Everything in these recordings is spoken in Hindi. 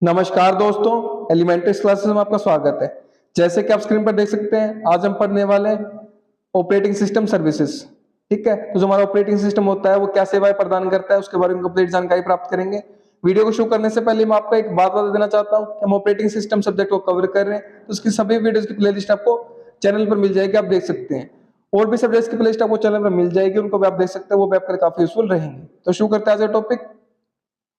नमस्कार दोस्तों, एलिमेंट्री क्लासेस में आपका स्वागत है। जैसे कि आप स्क्रीन पर देख सकते हैं, आज हम पढ़ने वाले हैं ऑपरेटिंग सिस्टम सर्विसेज। ठीक है, तो जो हमारा ऑपरेटिंग सिस्टम होता है वो क्या सेवाएं प्रदान करता है उसके बारे में कंप्लीट जानकारी प्राप्त करेंगे। वीडियो को शुरू करने से पहले मैं आपको एक बात बता देना चाहता हूँ कि हम ऑपरेटिंग सिस्टम सब्जेक्ट को कवर कर रहे हैं, तो उसकी सभी वीडियोज की प्लेलिस्ट आपको चैनल पर मिल जाएगी, आप देख सकते हैं। और भी सब्जेक्ट्स की प्लेलिस्ट आपको चैनल पर मिल जाएगी, उनको भी आप देख सकते हैं, वो भी आपके लिए काफी यूजफुल रहेंगे। तो शुरू करते हैं आज का topic,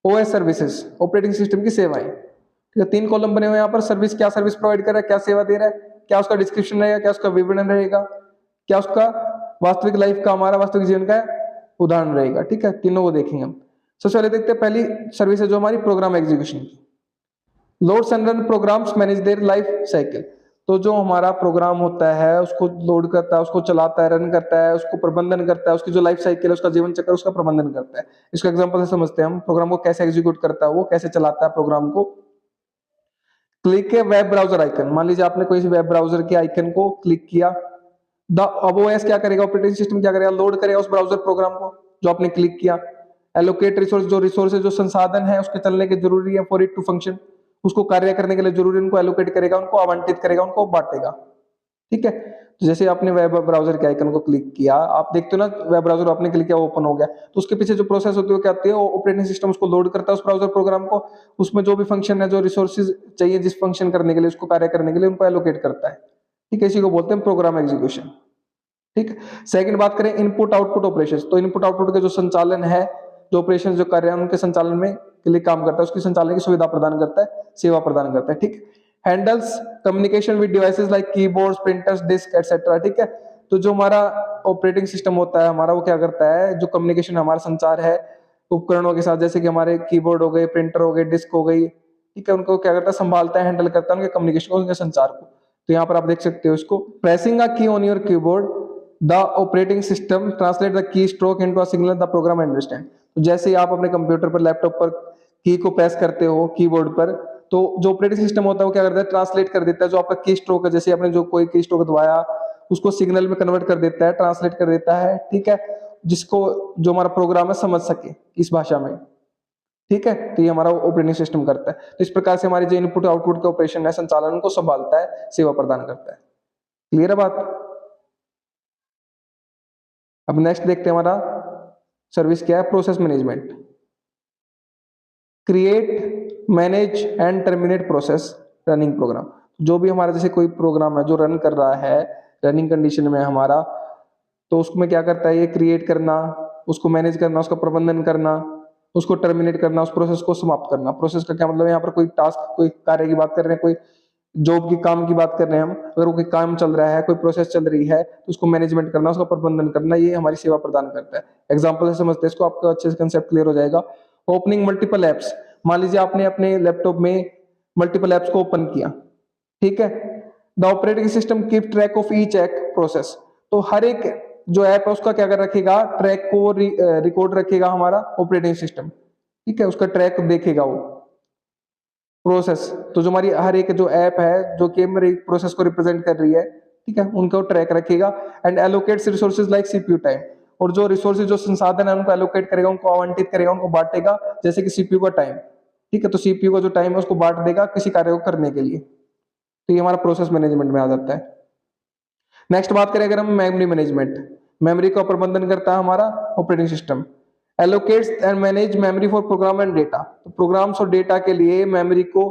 OS services, operating system की सेवाएं। ठीक है, 3 कॉलम बने हुए हैं यहाँ पर। सर्विस, क्या सर्विस प्रोवाइड कर रहा है, क्या सेवा दे रहा है, क्या उसका डिस्क्रिप्शन रहेगा, क्या उसका विवरण रहेगा, क्या उसका वास्तविक लाइफ का, हमारा वास्तविक जीवन का उदाहरण रहेगा। ठीक है, तीनों को देखेंगे हम। सबसे पहले देखते हैं पहली सर्विस है जो हमारी प्रोग्राम एग्जीक्यूशन की। Loads and run programs manage their life cycle. तो जो हमारा प्रोग्राम होता है उसको लोड करता है, उसको चलाता है, रन करता है, उसको प्रबंधन करता है, उसकी जो लाइफ साइकिल है, उसका जीवन चक्र, उसका प्रबंधन करता है। इसका एग्जांपल से समझते हैं हम, प्रोग्राम को कैसे एग्जीक्यूट करता है, वो कैसे चलाता है प्रोग्राम को। क्लिक है वेब ब्राउजर आइकन। मान लीजिए आपने कोई वेब ब्राउजर के आइकन को क्लिक किया, अब ओएस क्या करेगा, ऑपरेटिंग सिस्टम क्या करेगा, लोड करेगा उस ब्राउजर प्रोग्राम को जो आपने क्लिक किया। एलोकेट रिसोर्स, जो रिसोर्सेज, जो संसाधन है उसके चलने के जरूरी है फॉर इट टू फंक्शन, उसको कार्य करने के लिए जरूरी, उनको एलोकेट करेगा, उनको आवंटित करेगा, उनको बांटेगा। ठीक है, तो जैसे आपने वेब ब्राउजर के आइकन को क्लिक किया, आप देखते हो ना वेब ब्राउजर आपने क्लिक किया ओपन हो गया, तो उसके पीछे जो प्रोसेस होती है वो क्या होती है, ऑपरेटिंग सिस्टम उसको लोड करता है उस ब्राउजर प्रोग्राम को, उसमें जो भी फंक्शन है, जो रिसोर्सेज चाहिए जिस फंक्शन करने के लिए, उसको कार्य करने के लिए, उनको एलोकेट करता है। ठीक है, इसी को बोलते हैं प्रोग्राम एग्जीक्यूशन। ठीक है, सेकंड बात करें इनपुट आउटपुट ऑपरेशन। तो इनपुट आउटपुट के जो संचालन है, जो ऑपरेशन जो कर रहे हैं उनके संचालन में के लिए काम करता है, उसकी संचालन की सुविधा प्रदान करता है, सेवा प्रदान करता है। ठीक, handles communication with devices like keyboards, printers, disk etcetera. ठीक है, तो जो हमारा ऑपरेटिंग सिस्टम होता है हमारा, वो क्या करता है, जो कम्युनिकेशन हमारा संचार है उपकरणों के साथ, जैसे कि हमारे कीबोर्ड हो गए, प्रिंटर हो गए, डिस्क हो गई। ठीक है, उनको क्या करता है, संभालता है, हैंडल करता है उनके कम्युनिकेशन को, उनके संचार को। तो यहाँ पर आप देख सकते हो इसको, pressing a key on your keyboard, the operating system translate the key stroke into a signal the program understand. तो जैसे ही आप अपने कंप्यूटर पर, लैपटॉप पर की को प्रेस करते हो कीबोर्ड पर, तो जो ऑपरेटिंग सिस्टम होता है वो क्या करता है, ट्रांसलेट कर देता है जो आपका की स्ट्रोक है, जैसे आपने जो कोई की स्ट्रोक दबाया उसको सिग्नल में कन्वर्ट कर देता है, ट्रांसलेट कर देता है। ठीक है, जिसको जो हमारा प्रोग्राम है समझ सके इस भाषा में। ठीक है, तो ये हमारा ऑपरेटिंग सिस्टम करता है। तो इस प्रकार से हमारे जो इनपुट आउटपुट के ऑपरेशन है, संचालन को संभालता है, सेवा प्रदान करता है। क्लियर है बात। अब नेक्स्ट देखते हैं हमारा सर्विस क्या है, process management. Create, manage and terminate process running program. जो भी हमारा जैसे कोई प्रोग्राम है जो रन कर रहा है, रनिंग कंडीशन में हमारा, तो उसमें क्या करता है, ये क्रिएट करना, उसको मैनेज करना, उसका प्रबंधन करना, उसको टर्मिनेट करना, उस प्रोसेस को समाप्त करना। प्रोसेस का क्या मतलब है, यहाँ पर कोई टास्क, कोई कार्य की बात कर रहे हैं, कोई जॉब की काम की बात कर रहे हैं हम, अगर वो कोई काम चल रहा है, कोई प्रोसेस चल रही है, तो उसको मैनेजमेंट करना, उसका प्रबंधन करना, ये हमारी सेवा प्रदान करता है। एग्जाम्पल से समझते हैं इसको, आपको अच्छे से कंसेप्ट क्लियर हो जाएगा। Opening multiple apps. मान लीजिए आपने अपने लैपटॉप में मल्टीपल एप्स को ओपन किया। ठीक है, the operating system keep track of each act process. तो हर एक जो ऐप है उसका क्या कर रखेगा, ट्रैक को रिकॉर्ड रखेगा हमारा ऑपरेटिंग सिस्टम। ठीक है, उसका ट्रैक देखेगा वो प्रोसेस। तो जो हमारी हर एक जो ऐप है जो कि मेरी प्रोसेस को रिप्रेजेंट कर रही है, ठीक है, उनको ट्रैक रखेगा। And allocates resources like CPU time. और जो रिसोर्सेज, जो संसाधन है, उनको एलोकेट करेगा, उनको आवंटित करेगा, उनको बांटेगा, जैसे कि सीपीयू का टाइम। ठीक है, तो सीपीयू का जो टाइम है उसको बांट देगा किसी कार्य को करने के लिए। तो ये हमारा प्रोसेस मैनेजमेंट में आ जाता है। नेक्स्ट बात करें अगर हम मेमोरी मैनेजमेंट। मेमोरी का प्रबंधन करता है हमारा operating system. Allocates and manage memory for program and data. तो प्रोग्राम्स और डेटा के लिए मेमोरी को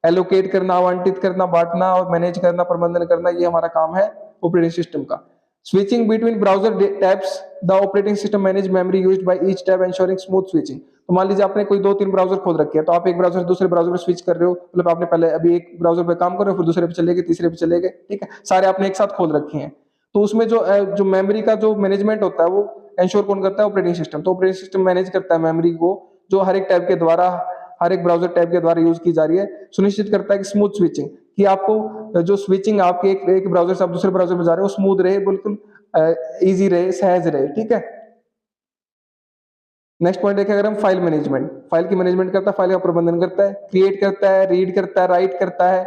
एलोकेट करना, आवंटित करना, बांटना और मैनेज करना, प्रबंधन करना, ये हमारा काम है ऑपरेटिंग सिस्टम का। Switching between browser tabs, the operating system manage memory used by each tab ensuring smooth switching. तो मान लीजिए आपने कोई 2-3 ब्राउजर खोल रखे हैं, तो आप एक ब्राउजर से दूसरे ब्राउजर में स्विच कर रहे हो, मतलब आपने पहले अभी एक ब्राउजर पे काम कर रहे हो, फिर दूसरे पे चले गए, तीसरे पे चले गए। ठीक है, सारे आपने एक साथ खोल रखे हैं, तो उसमें जो मेमोरी का जो मैनेजमेंट होता है वो एंश्योर कौन करता है, ऑपरेटिंग सिस्टम। तो ऑपरेटिंग सिस्टम मैनेज करता है मेमोरी को, जो हर एक टैब के द्वारा, हर एक ब्राउजर टैब के द्वारा यूज की जा रही है, सुनिश्चित करता है कि स्मूथ स्विचिंग, कि आपको जो स्विचिंग आपके एक ब्राउजर से आप दूसरे ब्राउजर में जा रहे हो स्मूथ रहे, बिल्कुल इजी रहे, सहज रहे। ठीक है, नेक्स्ट पॉइंट देखें अगर हम, फाइल मैनेजमेंट। फाइल की मैनेजमेंट करता है, फाइल का प्रबंधन करता है, क्रिएट करता है, रीड करता है, राइट करता है।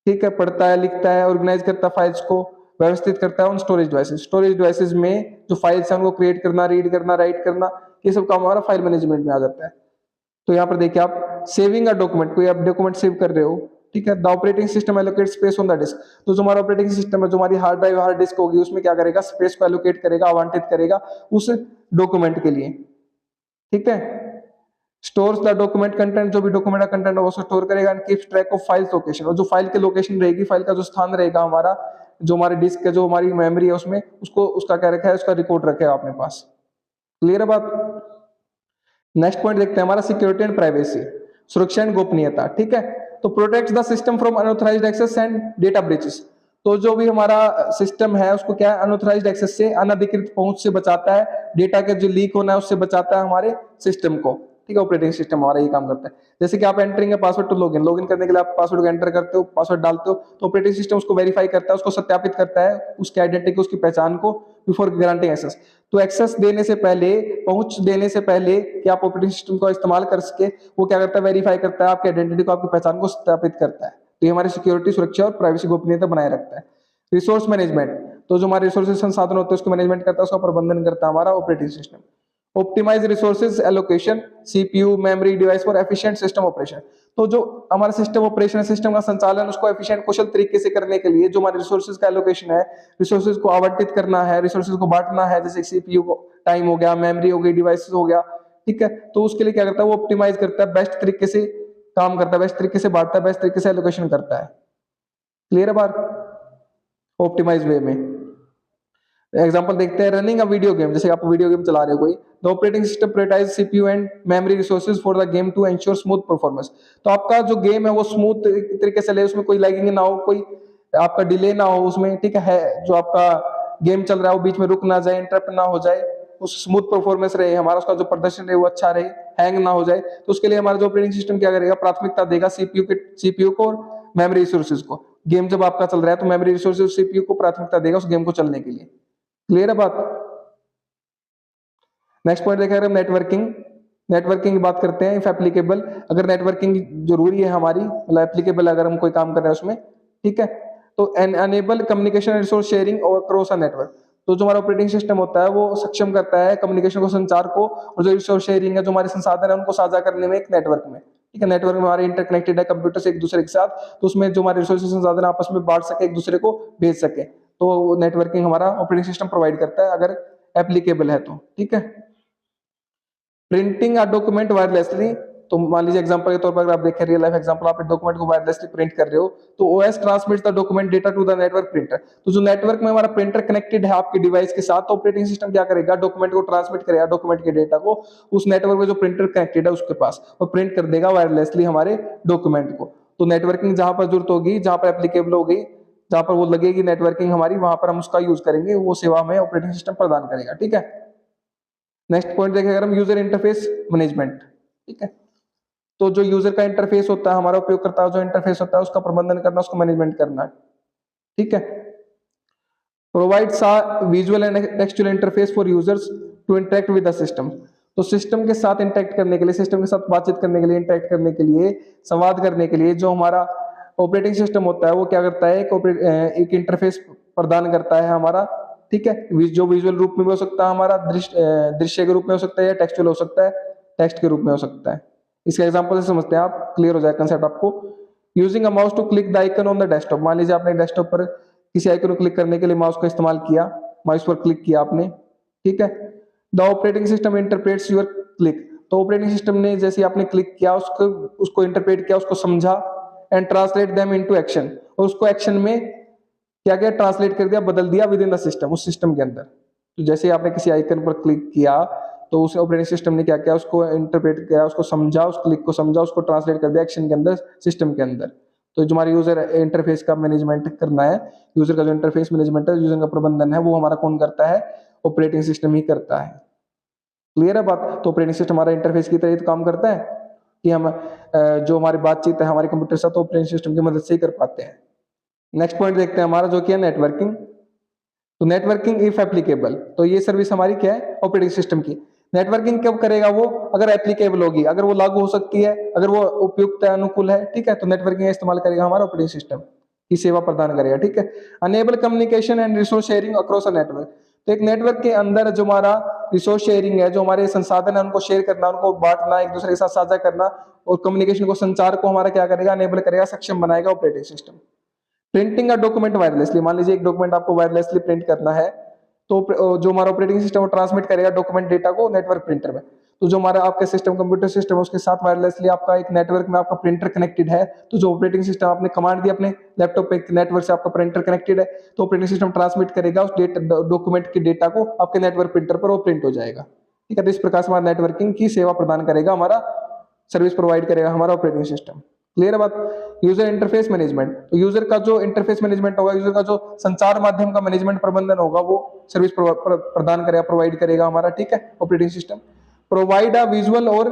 ठीक है, पढ़ता है, लिखता है, ऑर्गेनाइज करता है फाइल्स को, व्यवस्थित करता है उन स्टोरेज डिवाइसेस। स्टोरेज डिवाइसेस में जो फाइल्स हैं उनको क्रिएट करना, रीड करना, राइट करना, ये सब काम हमारा फाइल मैनेजमेंट में आ जाता है। तो यहाँ पर देखिए आप, सेविंग अ डॉक्यूमेंट, कोई आप डॉक्यूमेंट सेव कर रहे हो, ठीक है, the operating system allocate space on the disk, तो जो हमारा ऑपरेटिंग सिस्टम है, जो हमारी हार्ड ड्राइव हार्ड डिस्क होगी, उसमें क्या करेगा, स्पेस को एलोकेट करेगा, आवंटित करेगा उस डॉक्यूमेंट के लिए, ठीक है। स्टोर्स द डॉक्यूमेंट कंटेंट, जो भी डॉक्यूमेंट का कंटेंट है वो स्टोर करेगा, and keeps track of file location, और जो फाइल की लोकेशन रहेगी, फाइल का जो स्थान रहेगा हमारा, जो हमारी डिस्क है, जो हमारी मेमोरी है, उसमें उसको उसका क्या रखा है, उसका रिकॉर्ड रखेगा अपने पास। क्लियर है बात। नेक्स्ट पॉइंट देखते हैं हमारा सिक्योरिटी एंड प्राइवेसी, सुरक्षा एंड गोपनीयता, ठीक है। तो protect the system from unauthorised access and data breaches, तो जो भी हमारा सिस्टम है उसको क्या है, अनऑथराइज्ड एक्सेस से, अनधिकृत पहुंच से बचाता है, डेटा के जो लीक होना है उससे बचाता है हमारे सिस्टम को, ठीक है। ऑपरेटिंग सिस्टम हमारा ये काम करता है। जैसे कि आप एंटरिंग है पासवर्ड टू लॉगिन, लॉगिन करने के लिए आप पासवर्ड को एंटर करते हो, पासवर्ड डालते हो, तो ऑपरेटिंग सिस्टम उसको वेरीफाई करता है, उसको सत्यापित करता है, उसकी आइडेंटिटी, उसकी पहचान को, बिफोर ग्रांटिंग एक्सेस। तो एक्सेस देने से पहले, पहुंच देने से पहले कि आप ऑपरेटिंग सिस्टम को इस्तेमाल कर सके, वो क्या करता है, वेरीफाई करता है आपकी आइडेंटिटी को, आपकी पहचान को सत्यापित करता है। तो ये हमारी सिक्योरिटी, सुरक्षा और प्राइवेसी गोपनीयता बनाए रखता है। रिसोर्स मैनेजमेंट, तो जो हमारे रिसोर्सेज संसाधन होते हैं उसको मैनेजमेंट करता है, उसका प्रबंधन करता है हमारा operating system. Optimise resources allocation, CPU memory device for efficient system operation, तो जो हमारा सिस्टम ऑपरेशन है, सिस्टम का संचालन, उसको एफिशिएंट कुशल तरीके से करने के लिए जो हमारे रिसोर्सेज का एलोकेशन है, रिसोर्सेज को आवंटित करना है, रिसोर्सेज को बांटना है, जैसे सीपीयू को टाइम हो गया, मेमोरी हो गई, डिवाइसेस हो गया, ठीक है। तो उसके लिए क्या करता है, वो ऑप्टिमाइज करता है, बेस्ट तरीके से काम करता है, बेस्ट तरीके से बांटता है, बेस्ट तरीके से एलोकेशन करता है। क्लियर है बात। ऑप्टिमाइज वे में एग्जांपल देखते हैं, रनिंग अ वीडियो गेम, जैसे आप वीडियो गेम चला रहे हो कोई, the operating system prioritise CPU and memory resources for the game to ensure smooth performance, तो आपका जो गेम है वो स्मूथ तरीके से ले, उसमें कोई लैगिंग ना हो, कोई आपका डिले ना हो उसमें, ठीक है, जो आपका गेम चल रहा है वो बीच में रुक ना जाए, इंटरप्ट ना हो जाए, उस स्मूथ परफॉर्मेंस रहे हमारा, उसका जो प्रदर्शन रहे वो अच्छा रहे, हैंग ना हो जाए, तो उसके लिए हमारा जो ऑपरेटिंग सिस्टम क्या करेगा, प्राथमिकता देगा सीपीयू को और मेमोरी रिसोर्सेज को। गेम जब आपका चल रहा है तो मेमोरी रिसोर्सेज सीपीयू को प्राथमिकता देगा उस गेम को चलने के लिए। क्लियर है बात। नेक्स्ट पॉइंट देखा, नेटवर्किंग, नेटवर्किंग की बात करते हैं, इफ एप्लीकेबल, अगर नेटवर्किंग जरूरी है हमारी, मतलब एप्लीकेबल अगर हम कोई काम कर रहे हैं उसमें, ठीक है, तो एनेबल कम्युनिकेशन रिसोर्स शेयरिंग और क्रॉस अ नेटवर्क, तो जो हमारा ऑपरेटिंग सिस्टम होता है वो सक्षम करता है कम्युनिकेशन को, संचार को, और जो रिसोर्स शेयरिंग है, जो हमारे संसाधन है उनको साझा करने में एक नेटवर्क में, ठीक है। नेटवर्क में हमारे इंटरकनेक्टेड है कंप्यूटर से एक दूसरे के साथ, तो उसमें जो हमारे रिसोर्स संसाधन आपस में बांट सके, एक दूसरे को भेज सके, तो नेटवर्किंग हमारा ऑपरेटिंग सिस्टम प्रोवाइड करता है अगर एप्लीकेबल है तो, ठीक है। प्रिंटिंग अ डॉक्यूमेंट वायरलेसली, तो मान लीजिए एग्जांपल के तौर पर अगर आप देखें रियल लाइफ एग्जांपल, आप एक डॉक्यूमेंट को वायरलेसली प्रिंट कर रहे हो, तो OS transmits the document data to the network printer, तो जो नेटवर्क में हमारा प्रिंटर कनेक्टेड है आपके डिवाइस के साथ, तो ऑपरेटिंग सिस्टम क्या करेगा, डॉक्यूमेंट को ट्रांसमिट करेगा, डॉक्यूमेंट के डेटा को उस नेटवर्क में जो प्रिंटर कनेक्टेड है उसके पास, और प्रिंट कर देगा वायरलेसली हमारे डॉक्यूमेंट को। तो नेटवर्किंग जहां पर जरूरत होगी, जहां पर एप्लीकेबल होगी, जहां पर वो लगेगी नेटवर्किंग हमारी, वहां पर हम उसका यूज करेंगे, वो सेवा हमें ऑपरेटिंग सिस्टम प्रदान करेगा, ठीक है। नेक्स्ट पॉइंट देखें अगर हम, यूजर इंटरफेस मैनेजमेंट, ठीक है, तो जो यूजर का इंटरफेस होता है, हमारा उपयोगकर्ता जो इंटरफेस होता है उसका प्रबंधन करना, उसको मैनेजमेंट करना, ठीक है। Provides a visual and textual interface for users to interact with the system, तो सिस्टम के साथ इंटरेक्ट करने के लिए, सिस्टम के साथ बातचीत करने के लिए, इंटरेक्ट करने के लिए, संवाद करने के लिए जो हमारा ऑपरेटिंग सिस्टम होता है वो क्या करता है, एक इंटरफेस प्रदान करता है हमारा, ठीक है, जो विजुअल रूप में भी हो सकता है हमारा, दृश्य के रूप में हो सकता है, या टेक्सचुअल हो सकता है, टेक्स्ट के रूप में हो सकता है। इसका एग्जांपल से समझते हैं आप, क्लियर हो जाए कंसेप्ट आपको। Using a mouse to click the icon on the desktop, मान लीजिए आपने डेस्कटॉप पर किसी आइकन को क्लिक करने के लिए माउस का इस्तेमाल किया, माउस पर क्लिक किया आपने, ठीक है। The operating system interprets your click, तो ऑपरेटिंग सिस्टम ने जैसे आपने क्लिक किया उसको इंटरप्रेट किया, उसको समझा, and translate them into action, और उसको एक्शन में क्या किया, ट्रांसलेट कर दिया, बदल दिया विद इन द सिस्टम, उस सिस्टम के अंदर। तो जैसे आपने किसी आइकन पर क्लिक किया तो उस ऑपरेटिंग सिस्टम ने क्या किया, उसको इंटरप्रेट किया, उसको समझा, उस क्लिक को समझा, उसको ट्रांसलेट कर दिया एक्शन के अंदर, सिस्टम के अंदर। तो जो हमारे यूजर इंटरफेस का मैनेजमेंट करना है, यूजर का जो इंटरफेस मैनेजमेंट है, यूजर का प्रबंधन है, वो हमारा कौन करता है, ऑपरेटिंग सिस्टम ही करता है। क्लियर है बात। तो ऑपरेटिंग सिस्टम हमारा इंटरफेस की तरह तो काम करता है कि हम जो हमारी बातचीत है हमारे कंप्यूटर से, तो ऑपरेटिंग सिस्टम की मदद से ही कर पाते हैं। नेक्स्ट पॉइंट देखते हैं हमारा, जो कि है नेटवर्किंग। तो नेटवर्किंग इफ एप्लीकेबल, तो ये सर्विस हमारी क्या है, ऑपरेटिंग सिस्टम की। नेटवर्किंग कब करेगा वो, अगर एप्लीकेबल होगी, अगर वो लागू हो सकती है, अगर वो उपयुक्त है, अनुकूल है, ठीक है, तो नेटवर्किंग इस्तेमाल करेगा हमारा ऑपरेटिंग सिस्टम की सेवा प्रदान करेगा, ठीक है। Enable communication and resource sharing across a network, तो एक नेटवर्क के अंदर जो हमारा रिसोर्स शेयरिंग है, जो हमारे संसाधन है उनको शेयर करना, उनको बांटना, एक दूसरे के साथ साझा करना और कम्युनिकेशन को, संचार को हमारा क्या करेगा, अनेबल करेगा, सक्षम बनाएगा ऑपरेटिंग सिस्टम। प्रिंटिंग का डॉक्यूमेंट वायरलेसली, मान लीजिए एक डॉक्यूमेंट आपको वायरलेसली प्रिंट करना है, तो जो हमारा ऑपरेटिंग सिस्टम वो ट्रांसमिट करेगा डॉक्यूमेंट डेटा को नेटवर्क प्रिंटर में। तो जो हमारा आपका सिस्टम, कंप्यूटर सिस्टम है, उसके साथ वायरलेसली आपका एक नेटवर्क में आपका प्रिंटर कनेक्टेड है, तो जो ऑपरेटिंग सिस्टम आपने कमांड दी अपने लैपटॉप पे, नेटवर्क से आपका प्रिंटर कनेक्टेड है, तो ऑपरेटिंग सिस्टम ट्रांसमिट करेगा उस डॉक्यूमेंट के डेटा को आपके नेटवर्क प्रिंटर पर, वो प्रिंट हो जाएगा। ठीक है, तो इस प्रकार से हमारा नेटवर्किंग की सेवा प्रदान करेगा, हमारा सर्विस प्रोवाइड करेगा हमारा ऑपरेटिंग सिस्टम। क्लियर है बात। यूजर इंटरफेस मैनेजमेंट, तो यूजर का जो इंटरफेस मैनेजमेंट होगा, यूजर का जो संचार माध्यम का मैनेजमेंट प्रबंधन होगा, वो सर्विस प्रदान करेगा, प्रोवाइड करेगा हमारा, ठीक है, operating system. Provide a visual और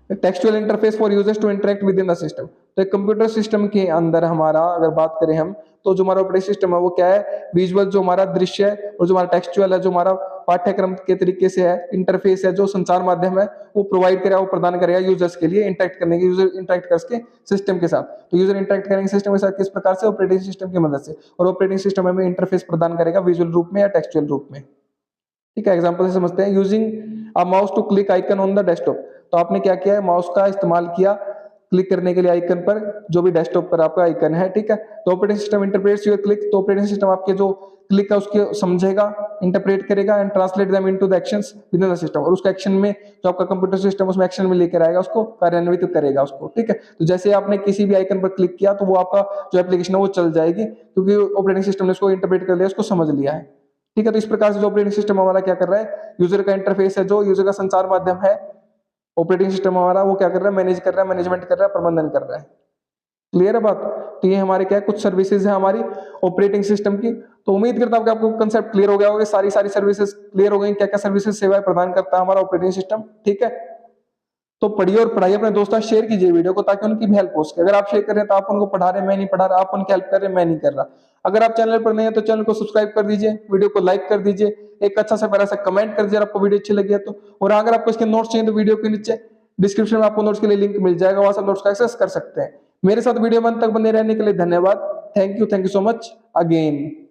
textual interface for users to interact with in the system. तो एक कंप्यूटर सिस्टम के अंदर हमारा अगर बात करें हम, तो जो हमारा ऑपरेटिंग सिस्टम है वो क्या है, विजुअल जो हमारा दृश्य है, और जो हमारा टेक्सचुअल है, जो हमारा पाठ्यक्रम के तरीके से है, इंटरफेस है, जो संचार माध्यम है, वो प्रोवाइड करेगा, वो प्रदान करेगा यूजर्स के लिए इंटरेक्ट करने के, यूजर इंटरेक्ट करके सिस्टम के साथ। तो यूजर इंटरेक्ट करेंगे सिस्टम के साथ किस प्रकार से, ऑपरेटिंग सिस्टम की मदद से, और ऑपरेटिंग सिस्टम हमें इंटरफेस प्रदान करेगा विजुअल रूप में या टेक्सचुअल रूप में। ठीक है, एग्जांपल से समझते हैं। Using a mouse to click icon on the desktop, तो आपने क्या किया है, माउस का इस्तेमाल किया क्लिक करने के लिए आइकन पर, जो भी डेस्कटॉप पर आपका आइकन है, ठीक है। तो operating system interprets your click, तो ऑपरेटिंग सिस्टम आपके जो क्लिक है उसके समझेगा, इंटरप्रेट करेगा and translate them into the actions with in the system, और उसका एक्शन में जो आपका कंप्यूटर सिस्टम उसमें एक्शन में लेकर आएगा, उसको कार्यान्वित करेगा उसको, ठीक है। तो जैसे आपने किसी भी आइकन पर क्लिक किया तो वो आपका जो एप्लीकेशन है वो चल जाएगी, क्योंकि ऑपरेटिंग सिस्टम ने उसको इंटरप्रेट कर लिया, उसको समझ लिया है। ठीक है, तो इस प्रकार से जो ऑपरेटिंग सिस्टम हमारा क्या कर रहा है, यूजर का इंटरफेस है, जो यूजर का संचार माध्यम है, ऑपरेटिंग सिस्टम हमारा वो क्या कर रहा है, मैनेज कर रहा है, मैनेजमेंट कर रहा है, प्रबंधन कर रहा है। क्लियर है बात। तो ये हमारे क्या है, कुछ सर्विसेज है हमारी ऑपरेटिंग सिस्टम की। तो उम्मीद करता हूं कि आपको कंसेप्ट क्लियर हो गया होगा, सारी सर्विसेज क्लियर हो गई, क्या क्या सर्विसेज सेवाएं प्रदान करता है हमारा ऑपरेटिंग सिस्टम। ठीक है, तो पढ़िए और पढ़ाइए अपने दोस्तों, शेयर कीजिए वीडियो को ताकि उनकी भी हेल्प हो सके। अगर आप शेयर कर रहे हैं तो आप उनको पढ़ा रहे हैं, मैं नहीं पढ़ा रहा, आप उनकी हेल्प कर रहे हैं, मैं नहीं कर रहा। अगर आप चैनल पर नए हैं तो चैनल को सब्सक्राइब कर दीजिए, वीडियो को लाइक कर दीजिए, एक अच्छा सा प्यारा सा कमेंट कर दीजिए आपको वीडियो अच्छी लगी है तो। और अगर आपको इसके नोट्स चाहिए तो वीडियो के नीचे डिस्क्रिप्शन में आपको नोट्स के लिए लिंक मिल जाएगा, वहां से नोट्स का एक्सेस कर सकते हैं। मेरे साथ वीडियो में अंत तक बने रहने के लिए धन्यवाद। Thank you so much again.